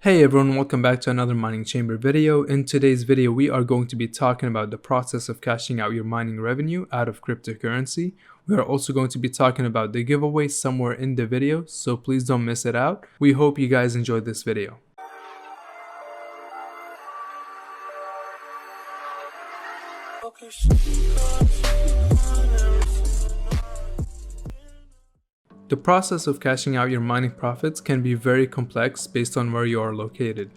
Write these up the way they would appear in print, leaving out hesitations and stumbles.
Hey everyone, welcome back to another mining chamber video. In today's video, we are going to be talking about the process of cashing out your mining revenue out of cryptocurrency. We are also going to be talking about the giveaway somewhere in the video, so please don't miss it out. We hope you guys enjoyed this video. The process of cashing out your mining profits can be very complex based on where you are located.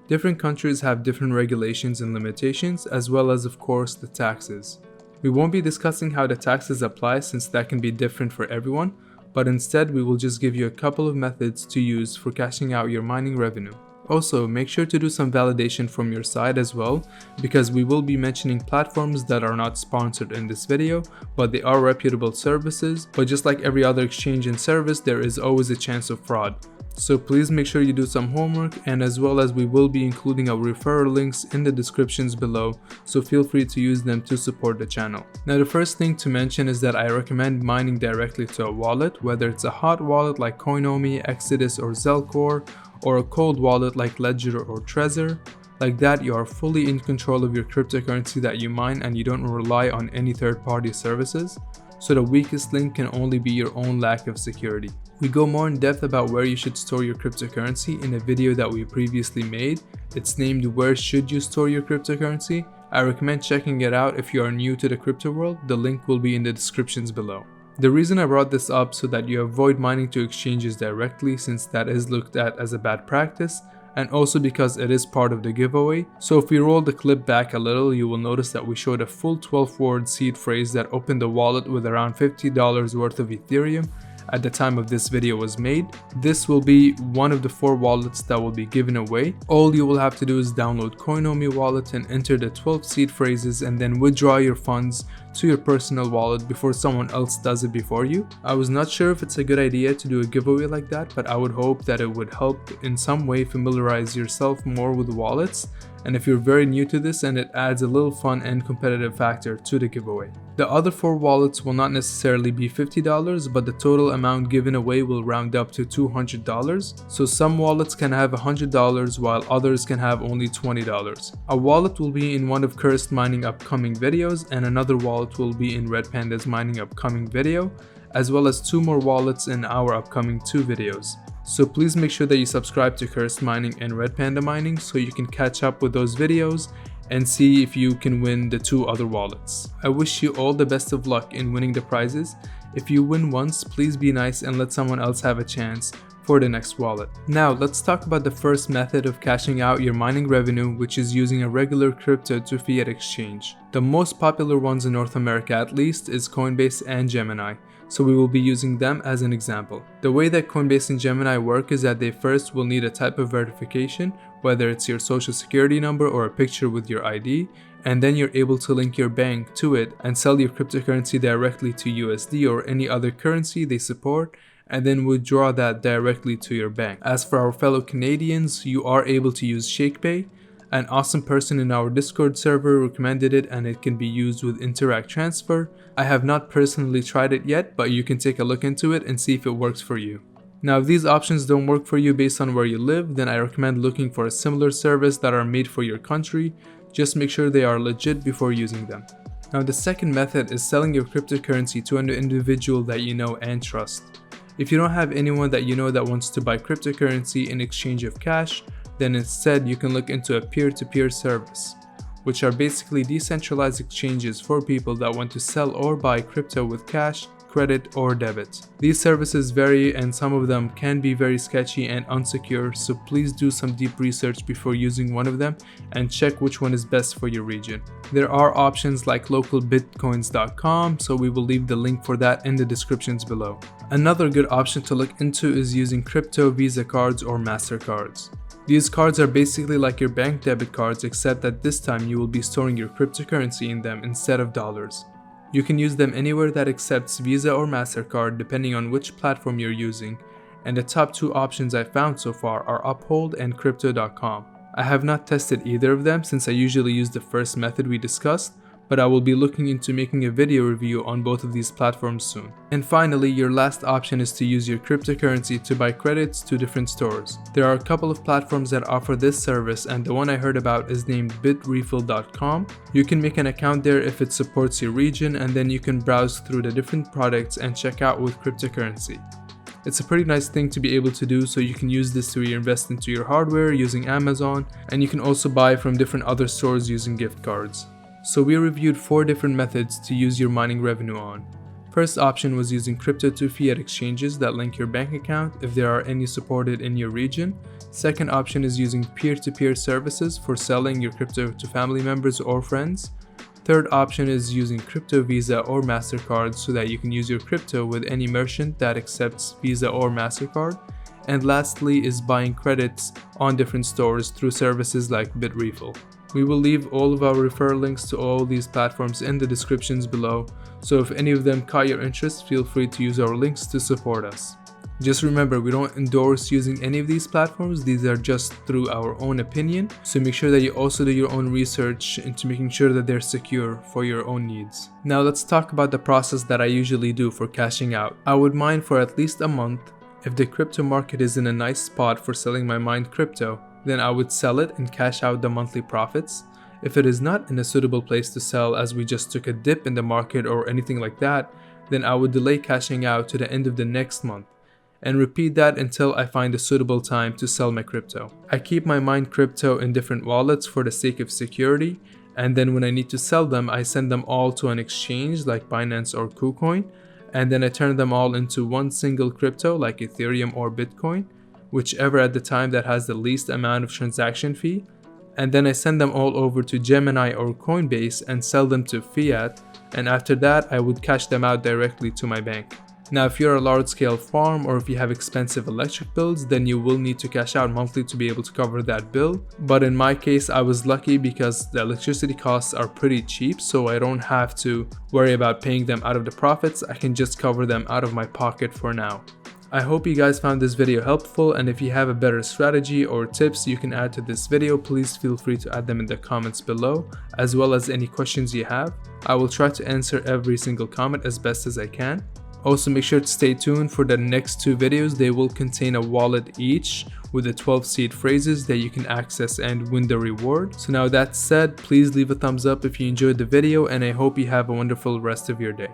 Different countries have different regulations and limitations, as well as, of course, the taxes. We won't be discussing how the taxes apply since that can be different for everyone, but instead we will just give you a couple of methods to use for cashing out your mining revenue. Also, make sure to do some validation from your side as well, because we will be mentioning platforms that are not sponsored in this video, but they are reputable services. But just like every other exchange and service, there is always a chance of fraud. So please make sure you do some homework, and as well as we will be including our referral links in the descriptions below, so feel free to use them to support the channel. Now the first thing to mention is that I recommend mining directly to a wallet, whether it's a hot wallet like Coinomi, Exodus or Zelcore, or a cold wallet like Ledger or Trezor. Like that, you are fully in control of your cryptocurrency that you mine and you don't rely on any third-party services. So the weakest link can only be your own lack of security. We go more in depth about where you should store your cryptocurrency in a video that we previously made. It's named Where Should You Store Your Cryptocurrency? I recommend checking it out if you are new to the crypto world. The link will be in the descriptions below. The reason I brought this up so that you avoid mining to exchanges directly, since that is looked at as a bad practice, and also because it is part of the giveaway. So if we roll the clip back a little, you will notice that we showed a full 12-word seed phrase that opened the wallet with around $50 worth of Ethereum at the time of this video was made. This will be one of the 4 wallets that will be given away. All you will have to do is download Coinomi wallet and enter the 12 seed phrases and then withdraw your funds to your personal wallet before someone else does it before you. I was not sure if it's a good idea to do a giveaway like that, but I would hope that it would help in some way familiarize yourself more with wallets, and if you're very new to this, and it adds a little fun and competitive factor to the giveaway. The other 4 wallets will not necessarily be $50, but the total amount given away will round up to $200. So some wallets can have $100 while others can have only $20. A wallet will be in one of Cursed Mining upcoming videos, and another wallet will be in Red Panda's mining upcoming video, as well as 2 more wallets in our upcoming 2 videos. So please make sure that you subscribe to Cursed Mining and Red Panda Mining so you can catch up with those videos and see if you can win the 2 other wallets. I wish you all the best of luck in winning the prizes. If you win once, please be nice and let someone else have a chance for the next wallet. Now let's talk about the first method of cashing out your mining revenue, which is using a regular crypto to fiat exchange. The most popular ones in North America at least is Coinbase and Gemini, so we will be using them as an example. The way that Coinbase and Gemini work is that they first will need a type of verification, whether it's your social security number or a picture with your ID, and then you're able to link your bank to it and sell your cryptocurrency directly to USD or any other currency they support, and then withdraw that directly to your bank. As for our fellow Canadians, you are able to use ShakePay. An awesome person in our Discord server recommended it, and it can be used with Interact Transfer. I have not personally tried it yet, but you can take a look into it and see if it works for you. Now if these options don't work for you based on where you live, then I recommend looking for a similar service that are made for your country. Just make sure they are legit before using them. Now the second method is selling your cryptocurrency to an individual that you know and trust. If you don't have anyone that you know that wants to buy cryptocurrency in exchange of cash, then instead you can look into a peer-to-peer service, which are basically decentralized exchanges for people that want to sell or buy crypto with cash, credit, or debit. These services vary and some of them can be very sketchy and unsecure, so please do some deep research before using one of them and check which one is best for your region. There are options like localbitcoins.com, so we will leave the link for that in the descriptions below. Another good option to look into is using crypto Visa cards or Mastercards. These cards are basically like your bank debit cards, except that this time you will be storing your cryptocurrency in them instead of dollars. You can use them anywhere that accepts Visa or Mastercard depending on which platform you're using, and the top 2 options I found so far are Uphold and Crypto.com. I have not tested either of them since I usually use the first method we discussed, but I will be looking into making a video review on both of these platforms soon. And finally, your last option is to use your cryptocurrency to buy credits to different stores. There are a couple of platforms that offer this service, and the one I heard about is named bitrefill.com. You can make an account there if it supports your region, and then you can browse through the different products and check out with cryptocurrency. It's a pretty nice thing to be able to do, so you can use this to reinvest into your hardware using Amazon, and you can also buy from different other stores using gift cards. So we reviewed 4 different methods to use your mining revenue on. First option was using crypto to fiat exchanges that link your bank account if there are any supported in your region. Second option is using peer-to-peer services for selling your crypto to family members or friends. Third option is using crypto Visa or Mastercard so that you can use your crypto with any merchant that accepts Visa or Mastercard. And lastly is buying credits on different stores through services like Bitrefill. We will leave all of our referral links to all these platforms in the descriptions below, so if any of them caught your interest, feel free to use our links to support us. Just remember, we don't endorse using any of these platforms, these are just through our own opinion, so make sure that you also do your own research into making sure that they're secure for your own needs. Now let's talk about the process that I usually do for cashing out. I would mine for at least a month. If the crypto market is in a nice spot for selling my mined crypto, then I would sell it and cash out the monthly profits. If it is not in a suitable place to sell, as we just took a dip in the market or anything like that, then I would delay cashing out to the end of the next month and repeat that until I find a suitable time to sell my crypto. I keep my mined crypto in different wallets for the sake of security, and then when I need to sell them, I send them all to an exchange like Binance or KuCoin, and then I turn them all into one single crypto like Ethereum or Bitcoin, whichever at the time that has the least amount of transaction fee, and then I send them all over to Gemini or Coinbase and sell them to fiat, and after that I would cash them out directly to my bank. Now if you're a large-scale farm or if you have expensive electric bills, then you will need to cash out monthly to be able to cover that bill. But in my case, I was lucky because the electricity costs are pretty cheap, so I don't have to worry about paying them out of the profits. I can just cover them out of my pocket for now. I hope you guys found this video helpful, and if you have a better strategy or tips you can add to this video, please feel free to add them in the comments below, as well as any questions you have. I will try to answer every single comment as best as I can. Also make sure to stay tuned for the next 2 videos. They will contain a wallet each with the 12 seed phrases that you can access and win the reward. So now that said, please leave a thumbs up if you enjoyed the video, and I hope you have a wonderful rest of your day.